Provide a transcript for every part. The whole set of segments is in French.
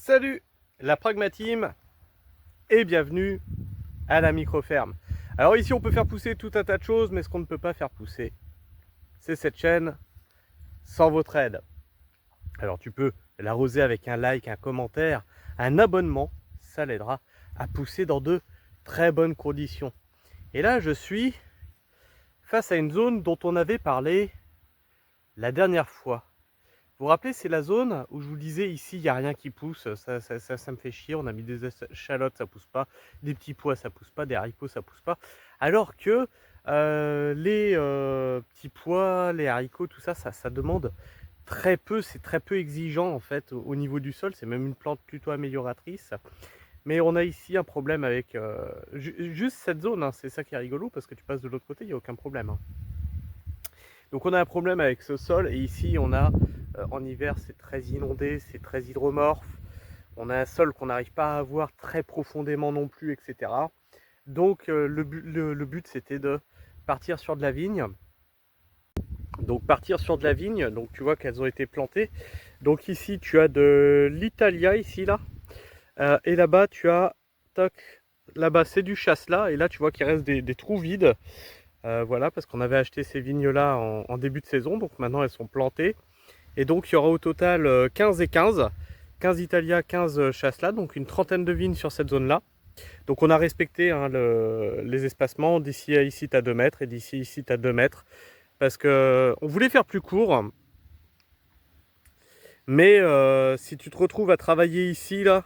Salut la Pragma-Team et bienvenue à la micro-ferme. Alors ici on peut faire pousser tout un tas de choses, mais ce qu'on ne peut pas faire pousser, c'est cette chaîne sans votre aide. Alors tu peux l'arroser avec un like, un commentaire, un abonnement, ça l'aidera à pousser dans de très bonnes conditions. Et là je suis face à une zone dont on avait parlé la dernière fois. Vous vous rappelez, c'est la zone où je vous disais ici il n'y a rien qui pousse, ça me fait chier, on a mis des échalotes, ça pousse pas, des petits pois ça pousse pas, des haricots ça pousse pas, alors que les petits pois, les haricots, tout ça, ça demande très peu, c'est très peu exigeant en fait au niveau du sol, c'est même une plante plutôt amélioratrice. Mais on a ici un problème avec juste cette zone, hein, c'est ça qui est rigolo parce que tu passes de l'autre côté, il n'y a aucun problème. Hein. Donc on a un problème avec ce sol et ici on a en hiver c'est très inondé, c'est très hydromorphe. On a un sol qu'on n'arrive pas à avoir très profondément non plus, etc. Donc le but c'était de partir sur de la vigne. Donc partir sur de la vigne, donc tu vois qu'elles ont été plantées. Donc ici tu as de l'Italia ici là. Et là-bas tu as, là-bas c'est du chasselas et là tu vois qu'il reste des trous vides. Voilà, parce qu'on avait acheté ces vignes-là en début de saison, donc maintenant elles sont plantées. Et donc il y aura au total 15 et 15, 15 Italia, 15 Chasselas, donc une trentaine de vignes sur cette zone-là. Donc on a respecté hein, les espacements, d'ici à ici tu as 2 mètres et d'ici ici tu as 2 mètres. Parce qu'on voulait faire plus court, mais si tu te retrouves à travailler ici, là,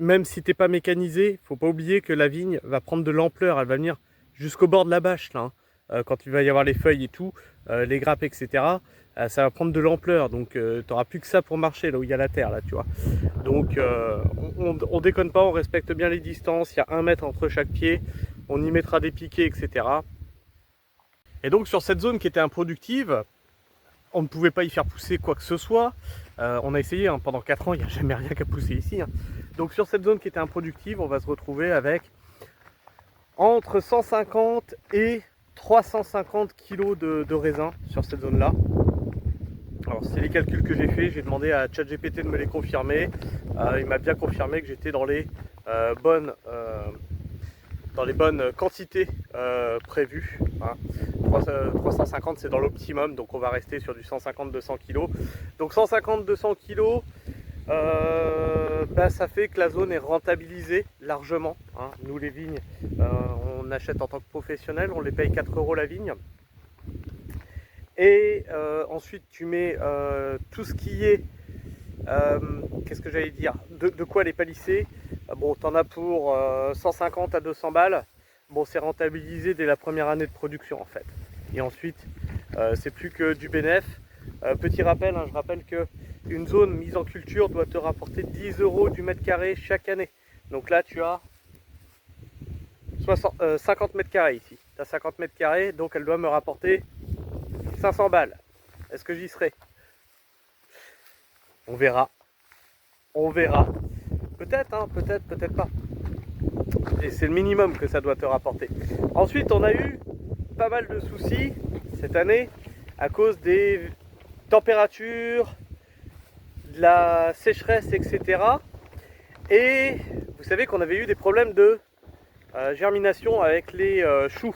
même si tu n'es pas mécanisé, il ne faut pas oublier que la vigne va prendre de l'ampleur, elle va venir jusqu'au bord de la bâche là, hein. Quand il va y avoir les feuilles et tout, les grappes etc, ça va prendre de l'ampleur, donc tu n'auras plus que ça pour marcher là où il y a la terre là, tu vois. Donc on déconne pas, on respecte bien les distances, il y a 1 mètre entre chaque pied, on y mettra des piquets etc. Et donc sur cette zone qui était improductive, on ne pouvait pas y faire pousser quoi que ce soit. On a essayé hein, pendant 4 ans, il n'y a jamais rien qu'à pousser ici. Hein. Donc sur cette zone qui était improductive, on va se retrouver avec entre 150 et 350 kg de raisin sur cette zone-là. Alors c'est les calculs que j'ai fait, j'ai demandé à ChatGPT de me les confirmer. Il m'a bien confirmé que j'étais dans les bonnes quantités prévues. Hein. 350 c'est dans l'optimum, donc on va rester sur du 150-200 kg. Donc 150-200 kg, ça fait que la zone est rentabilisée largement. Hein. Nous les vignes, on achète en tant que professionnel, on les paye 4 € la vigne. Et ensuite tu mets tout ce qui est, qu'est-ce que j'allais dire, de quoi les palisser. Bon, t'en as pour 150 à 200 balles. Bon, c'est rentabilisé dès la première année de production en fait. Et ensuite, c'est plus que du bénéf. Petit rappel, hein, je rappelle que une zone mise en culture doit te rapporter 10 € du mètre carré chaque année. Donc là, tu as 50 mètres carrés ici. Tu as 50 mètres carrés, donc elle doit me rapporter 500 balles. Est-ce que j'y serai? On verra. On verra. Peut-être, hein, peut-être pas. Et c'est le minimum que ça doit te rapporter. Ensuite, on a eu pas mal de soucis cette année à cause des températures, de la sécheresse, etc. Et vous savez qu'on avait eu des problèmes de germination avec les choux.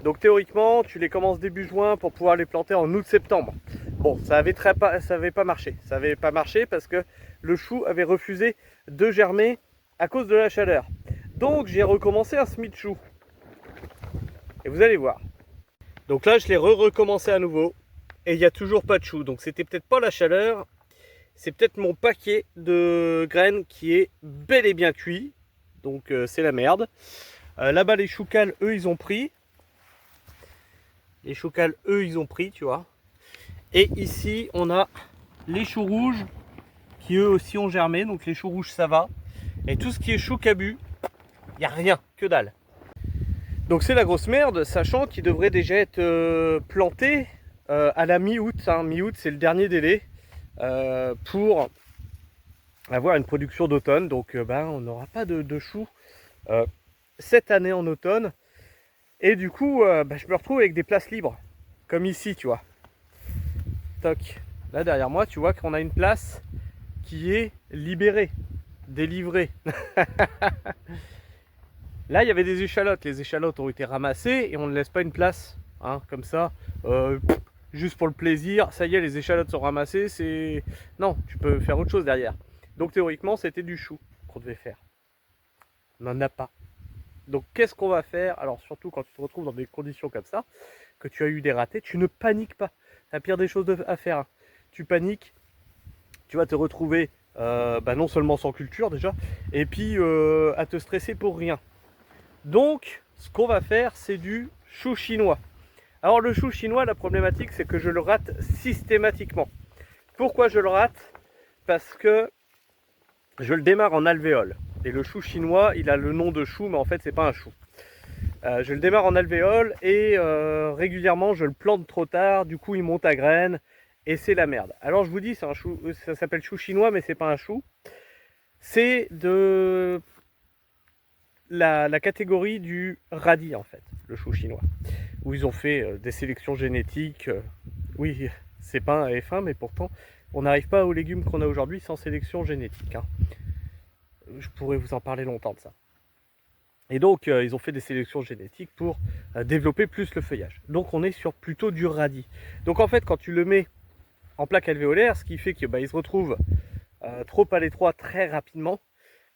Donc théoriquement, tu les commences début juin pour pouvoir les planter en août-septembre. Bon, ça avait pas marché. Ça avait pas marché parce que le chou avait refusé de germer à cause de la chaleur. Donc j'ai recommencé un semis de chou. Et vous allez voir. Donc là, je l'ai recommencé à nouveau. Et il n'y a toujours pas de chou. Donc c'était peut-être pas la chaleur. C'est peut-être mon paquet de graines qui est bel et bien cuit. Donc c'est la merde. Là-bas, les choucals, eux, ils ont pris. Les choucals, eux, ils ont pris, tu vois. Et ici, on a les choux rouges qui, eux aussi, ont germé. Donc les choux rouges, ça va. Et tout ce qui est chou cabu, il n'y a rien, que dalle. Donc c'est la grosse merde, sachant qu'il devrait déjà être planté à la mi-août. Hein. Mi-août, c'est le dernier délai pour avoir une production d'automne. Donc on n'aura pas de choux cette année en automne. Et du coup, je me retrouve avec des places libres, comme ici, tu vois. Toc. Là derrière moi, tu vois qu'on a une place qui est libéré, délivré. Là, il y avait des échalotes. Les échalotes ont été ramassées et on ne laisse pas une place, hein, comme ça, juste pour le plaisir. Ça y est, les échalotes sont ramassées. Non, tu peux faire autre chose derrière. Donc théoriquement, c'était du chou qu'on devait faire. On n'en a pas. Donc qu'est-ce qu'on va faire? Alors surtout quand tu te retrouves dans des conditions comme ça, que tu as eu des ratés, tu ne paniques pas. C'est la pire des choses à faire, hein. Tu paniques, tu vas te retrouver non seulement sans culture déjà, et puis à te stresser pour rien. Donc ce qu'on va faire, c'est du chou chinois. Alors le chou chinois, la problématique, c'est que je le rate systématiquement. Pourquoi je le rate? Parce que je le démarre en alvéole. Et le chou chinois, il a le nom de chou, mais en fait, c'est pas un chou. Je le démarre en alvéole et régulièrement, je le plante trop tard. Du coup, il monte à graines et c'est la merde. Alors, je vous dis, c'est un chou, ça s'appelle chou chinois, mais c'est pas un chou. C'est de la catégorie du radis, en fait, le chou chinois. Où ils ont fait des sélections génétiques. Oui, c'est pas un F1, mais pourtant, on n'arrive pas aux légumes qu'on a aujourd'hui sans sélection génétique, hein. Je pourrais vous en parler longtemps de ça. Et donc, ils ont fait des sélections génétiques pour développer plus le feuillage. Donc, on est sur plutôt du radis. Donc, en fait, quand tu le mets en plaque alvéolaire, ce qui fait qu'il se retrouve trop à l'étroit très rapidement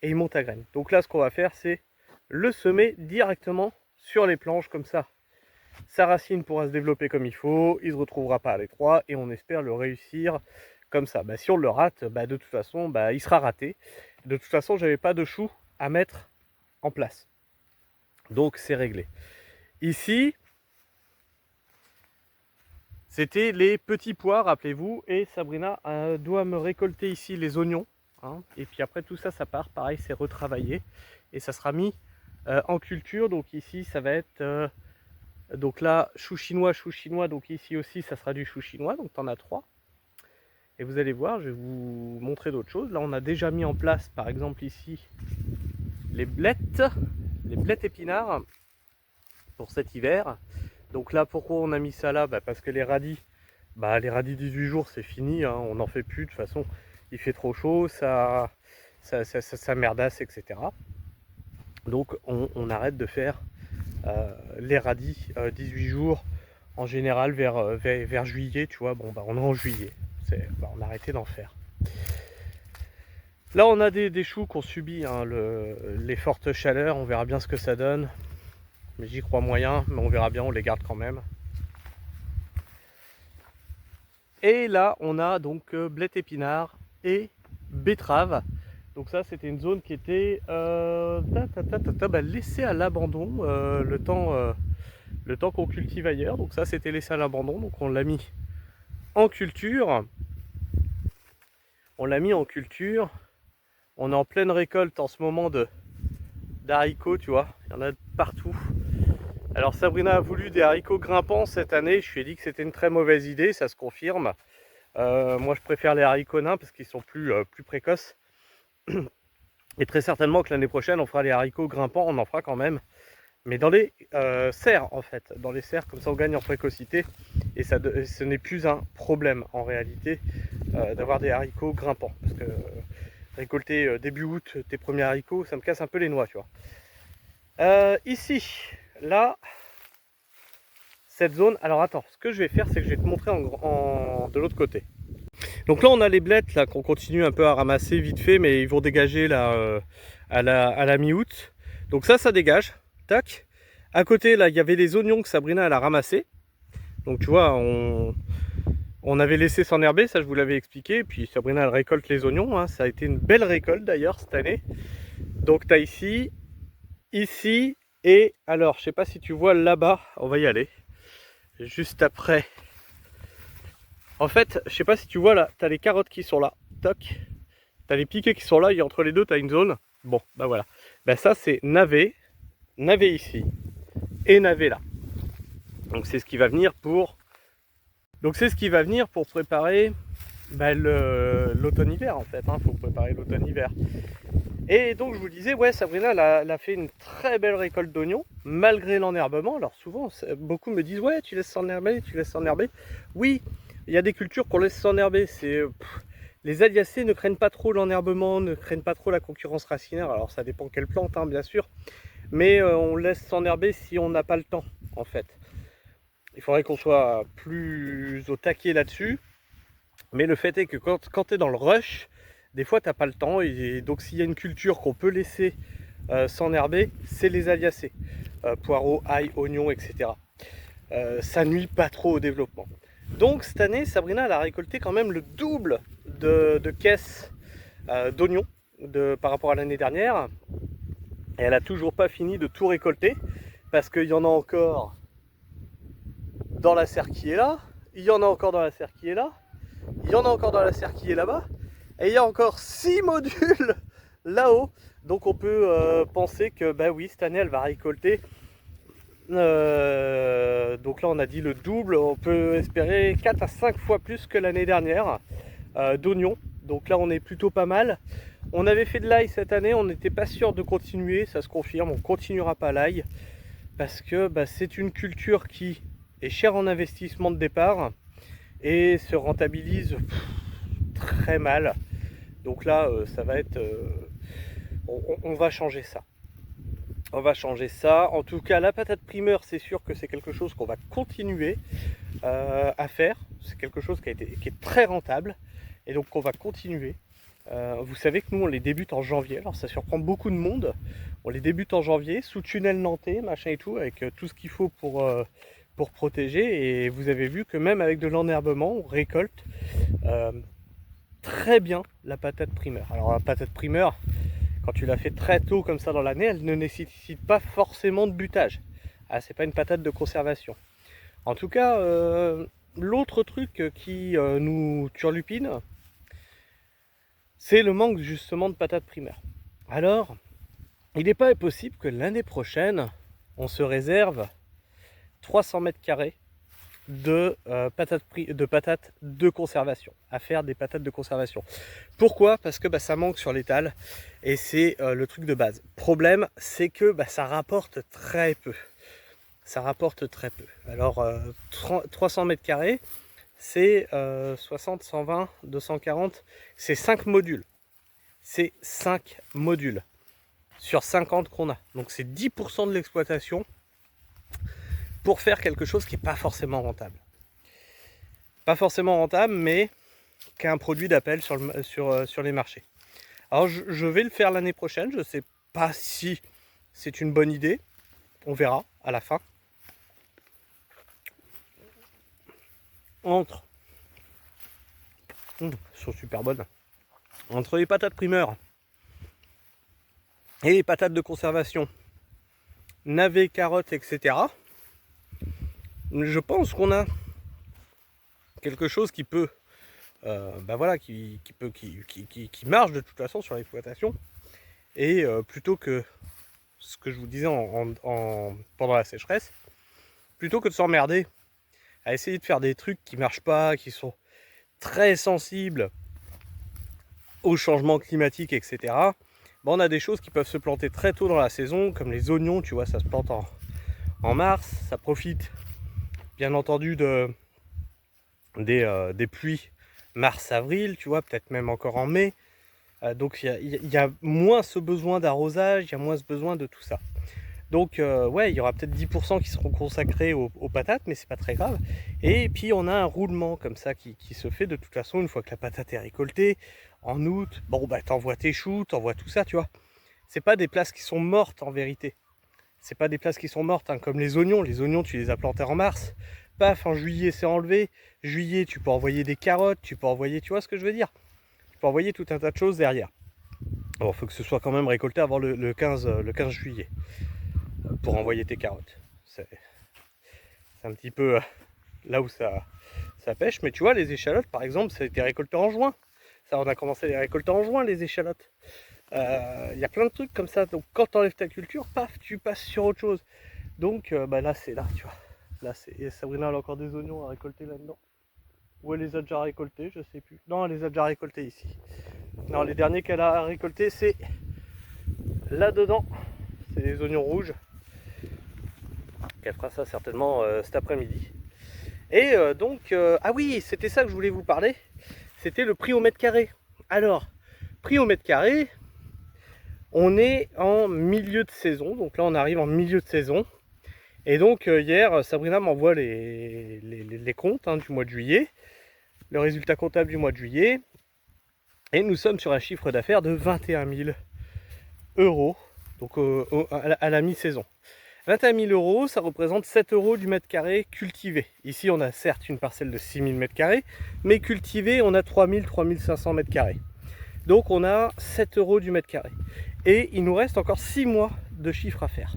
et il monte à graines. Donc là, ce qu'on va faire, c'est le semer directement sur les planches comme ça. Sa racine pourra se développer comme il faut, il ne se retrouvera pas à l'étroit et on espère le réussir comme ça. Si on le rate, de toute façon, il sera raté. De toute façon, je n'avais pas de chou à mettre en place. Donc, c'est réglé. Ici, c'était les petits pois, rappelez-vous. Et Sabrina doit me récolter ici les oignons, hein. Et puis après, tout ça, ça part. Pareil, c'est retravaillé. Et ça sera mis en culture. Donc ici, ça va être... donc là, chou chinois. Donc ici aussi, ça sera du chou chinois. Donc, tu en as 3. Et vous allez voir, je vais vous montrer d'autres choses. Là, on a déjà mis en place, par exemple ici, les blettes épinards pour cet hiver. Donc là, pourquoi on a mis ça là? Parce que les radis 18 jours, c'est fini, hein, on n'en fait plus. De toute façon, il fait trop chaud, ça merdasse, etc. Donc, on arrête de faire les radis 18 jours, en général vers juillet, tu vois. On est en juillet. On a arrêté d'en faire. Là, on a des choux qui ont subi les fortes chaleurs. On verra bien ce que ça donne. Mais j'y crois moyen, mais on verra bien, on les garde quand même. Et là, on a donc blettes épinards et betteraves. Donc ça, c'était une zone qui était laissée à l'abandon le temps qu'on cultive ailleurs. Donc ça, c'était laissé à l'abandon. Donc on l'a mis en culture. On est en pleine récolte en ce moment d'haricots, tu vois. Il y en a partout. Alors Sabrina a voulu des haricots grimpants cette année. Je lui ai dit que c'était une très mauvaise idée, ça se confirme. Moi, je préfère les haricots nains parce qu'ils sont plus précoces. Et très certainement que l'année prochaine, on fera les haricots grimpants. On en fera quand même. Mais dans les serres, en fait. Dans les serres, comme ça, on gagne en précocité. Et ce n'est plus un problème, en réalité, d'avoir des haricots grimpants. Parce que récolter début août tes premiers haricots, ça me casse un peu les noix, tu vois. Ici, là, cette zone... Alors, attends, ce que je vais faire, c'est que je vais te montrer de l'autre côté. Donc là, on a les blettes là qu'on continue un peu à ramasser vite fait, mais ils vont dégager là, à la mi-août. Donc ça dégage. Tac. À côté, là, il y avait les oignons que Sabrina elle a ramassés. Donc tu vois, on avait laissé s'enherber, ça je vous l'avais expliqué. Puis Sabrina elle récolte les oignons, hein. Ça a été une belle récolte d'ailleurs cette année. Donc tu as ici, et alors je sais pas si tu vois là-bas, on va y aller. Juste après. En fait, je sais pas si tu vois là, tu as les carottes qui sont là. Toc. Tu as les piquets qui sont là, et entre les deux tu as une zone. Bon, voilà. Ça c'est navet ici et navet là. Donc c'est ce qui va venir pour préparer l'automne-hiver en fait, hein. Faut préparer l'automne-hiver. Et donc je vous disais, ouais, Sabrina elle a fait une très belle récolte d'oignons malgré l'enherbement. Alors souvent beaucoup me disent ouais, tu laisses s'enherber. Oui, il y a des cultures qu'on laisse s'enherber, Les Alliacées ne craignent pas trop l'enherbement, ne craignent pas trop la concurrence racinaire. Alors ça dépend quelle plante, hein, bien sûr. Mais on laisse s'enherber si on n'a pas le temps, en fait. Il faudrait qu'on soit plus au taquet là-dessus. Mais le fait est que quand tu es dans le rush, des fois tu n'as pas le temps. Et donc s'il y a une culture qu'on peut laisser s'enherber, c'est les Alliacées. Poireaux, ail, oignons, etc. Ça nuit pas trop au développement. Donc cette année, Sabrina elle a récolté quand même le double de caisses d'oignons par rapport à l'année dernière. Et elle a toujours pas fini de tout récolter parce qu'il y en a encore dans la serre qui est là, il y en a encore dans la serre qui est là, il y en a encore dans la serre qui est là-bas, et il y a encore 6 modules là-haut. Donc on peut penser que bah oui, cette année elle va récolter. Donc là on a dit le double, on peut espérer 4 à 5 fois plus que l'année dernière d'oignons. Donc là on est plutôt pas mal. On avait fait de l'ail cette année, on n'était pas sûr de continuer, ça se confirme, on continuera pas l'ail parce que bah, c'est une culture qui est chère en investissement de départ et se rentabilise très mal. Donc là ça va être on va changer ça. On va changer ça. En tout cas, la patate primeur, c'est sûr que c'est quelque chose qu'on va continuer à faire. C'est quelque chose qui est très rentable et donc qu'on va continuer. Vous savez que nous, on les débute en janvier. Alors, ça surprend beaucoup de monde. On les débute en janvier, sous tunnel nantais, machin et tout, avec tout ce qu'il faut pour protéger. Et vous avez vu que même avec de l'enherbement, on récolte très bien la patate primeur. Alors, la patate primeur, quand tu la fais très tôt comme ça dans l'année, elle ne nécessite pas forcément de butage. Ah, c'est pas une patate de conservation. En tout cas, l'autre truc qui nous turlupine, c'est le manque justement de patates primeurs. Alors, il n'est pas impossible que l'année prochaine, on se réserve 300 mètres carrés de patates de conservation, à faire des patates de conservation. Pourquoi? Parce que bah, ça manque sur l'étal et c'est le truc de base. Problème, c'est que bah, ça rapporte très peu. Ça rapporte très peu. Alors 300 mètres carrés, c'est 60, 120, 240, c'est 5 modules. C'est 5 modules sur 50 qu'on a. Donc c'est 10% de l'exploitation pour faire quelque chose qui n'est pas forcément rentable. Pas forcément rentable, mais qui a un produit d'appel sur les marchés. Alors je vais le faire l'année prochaine, je ne sais pas si c'est une bonne idée, on verra à la fin. Elles sont super bonnes. Entre les patates primeurs et les patates de conservation, navets, carottes, etc. Je pense qu'on a quelque chose qui peut, bah voilà, qui marche de toute façon sur l'exploitation. Et plutôt que ce que je vous disais pendant la sécheresse, plutôt que de s'emmerder à essayer de faire des trucs qui marchent pas, qui sont très sensibles au changement climatique, etc. Ben, on a des choses qui peuvent se planter très tôt dans la saison, comme les oignons, tu vois, ça se plante en mars, ça profite bien entendu des pluies mars-avril, tu vois, peut-être même encore en mai. Donc il y a moins ce besoin d'arrosage, il y a moins ce besoin de tout ça. Donc ouais, il y aura peut-être 10% qui seront consacrés aux patates, mais c'est pas très grave. Et puis on a un roulement comme ça qui se fait de toute façon une fois que la patate est récoltée, en août. Bon bah t'envoies tes choux, t'envoies tout ça, tu vois. C'est pas des places qui sont mortes en vérité. C'est pas des places qui sont mortes, hein, comme les oignons. Les oignons, tu les as plantés en mars. Paf, en juillet c'est enlevé. Juillet, tu peux envoyer des carottes, tu peux envoyer, tu vois ce que je veux dire. Tu peux envoyer tout un tas de choses derrière. Alors il faut que ce soit quand même récolté avant le 15 juillet pour envoyer tes carottes. C'est un petit peu là où ça pêche. Mais tu vois, les échalotes par exemple, ça a été récolté en juin. Ça, on a commencé à les récolter en juin, les échalotes. Il y a plein de trucs comme ça. Donc quand tu enlèves ta culture, paf, tu passes sur autre chose. Donc bah là c'est là, tu vois. Là c'est Sabrina, elle a encore des oignons à récolter là-dedans. Ou elle les a déjà récoltés, je sais plus. Non, elle les a déjà récoltés ici. Non, les derniers qu'elle a récoltés, c'est là-dedans. C'est des oignons rouges. Elle fera ça certainement cet après-midi. Et donc, ah oui, c'était ça que je voulais vous parler. c'était le prix au mètre carré. Alors, prix au mètre carré, on est en milieu de saison, donc là on arrive en milieu de saison. Et donc hier, Sabrina m'envoie les comptes du mois de juillet, le résultat comptable du mois de juillet, et nous sommes sur un chiffre d'affaires de 21 000 euros, donc à la mi-saison. 21 000 euros, ça représente 7 euros du mètre carré cultivé. Ici, on a certes une parcelle de 6 000 mètres carrés, mais cultivé, on a 3 500 mètres carrés. Donc, on a 7 euros du mètre carré. Et il nous reste encore 6 mois de chiffre à faire.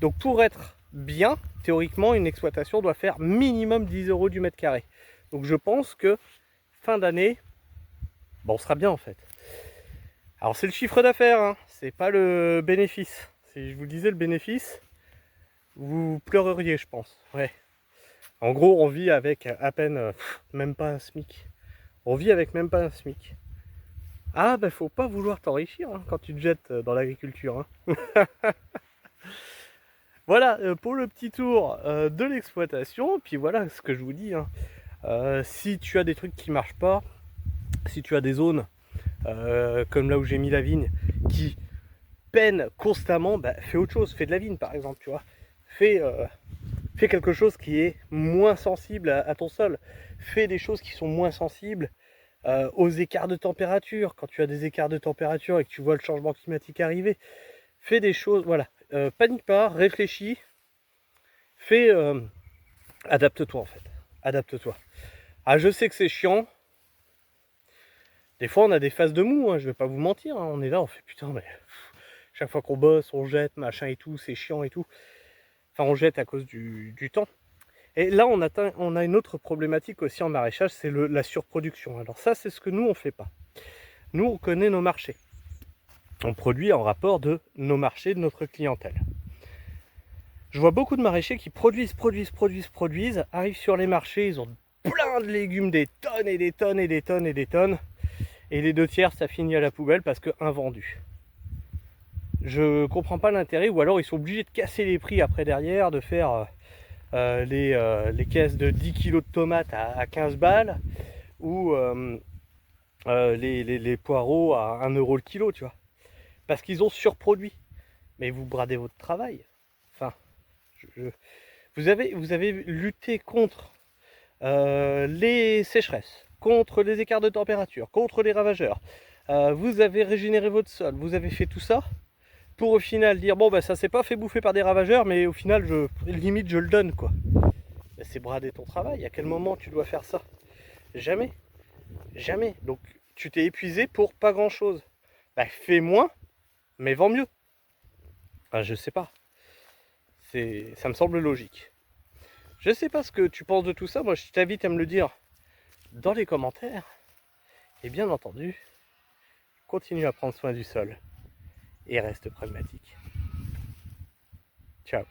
Donc, pour être bien, théoriquement, une exploitation doit faire minimum 10 euros du mètre carré. Donc, je pense que fin d'année, bon, on sera bien en fait. Alors, c'est le chiffre d'affaires, hein, c'est pas le bénéfice. Si je vous disais le bénéfice, vous pleureriez, je pense. Ouais. En gros, on vit avec à peine, même pas un SMIC. On vit avec même pas un SMIC. Ah, ben faut pas vouloir t'enrichir quand tu te jettes dans l'agriculture. Voilà pour le petit tour de l'exploitation. Puis voilà ce que je vous dis. Si tu as des trucs qui marchent pas, si tu as des zones comme là où j'ai mis la vigne qui peinent constamment, bah, fais autre chose. Fais de la vigne par exemple, tu vois. Fais quelque chose qui est moins sensible à ton sol. Fais des choses qui sont moins sensibles aux écarts de température. Quand tu as des écarts de température et que tu vois le changement climatique arriver, fais des choses, voilà. Panique pas, réfléchis, fais, adapte-toi en fait. Adapte-toi. Ah, je sais que c'est chiant. Des fois, on a des phases de mou, je vais pas vous mentir. On est là, on fait putain, mais chaque fois qu'on bosse, on jette, machin et tout, c'est chiant et tout. Enfin, on jette à cause du temps. Et là, on a une autre problématique aussi en maraîchage, c'est la surproduction. Alors ça, c'est ce que nous, on ne fait pas. Nous, on connaît nos marchés. On produit en rapport de nos marchés, de notre clientèle. Je vois beaucoup de maraîchers qui produisent, arrivent sur les marchés, ils ont plein de légumes, des tonnes et des tonnes et des tonnes et des tonnes. Et les 2/3, ça finit à la poubelle parce que invendu. Je comprends pas l'intérêt, ou alors ils sont obligés de casser les prix après derrière, de faire les caisses de 10 kg de tomates à 15 balles, ou les poireaux à 1 euro le kilo, tu vois. Parce qu'ils ont surproduit. Mais vous bradez votre travail. Enfin, vous avez lutté contre les sécheresses, contre les écarts de température, contre les ravageurs. Vous avez régénéré votre sol, vous avez fait tout ça pour au final dire bon ben ça s'est pas fait bouffer par des ravageurs, mais au final limite je le donne quoi. Ben, c'est brader ton travail. À quel moment tu dois faire ça? Jamais. Jamais. Donc tu t'es épuisé pour pas grand chose. Ben, fais moins, mais vends mieux. Enfin, je sais pas. Ça me semble logique. Je sais pas ce que tu penses de tout ça. Moi je t'invite à me le dire dans les commentaires. Et bien entendu, continue à prendre soin du sol et reste pragmatique. Ciao.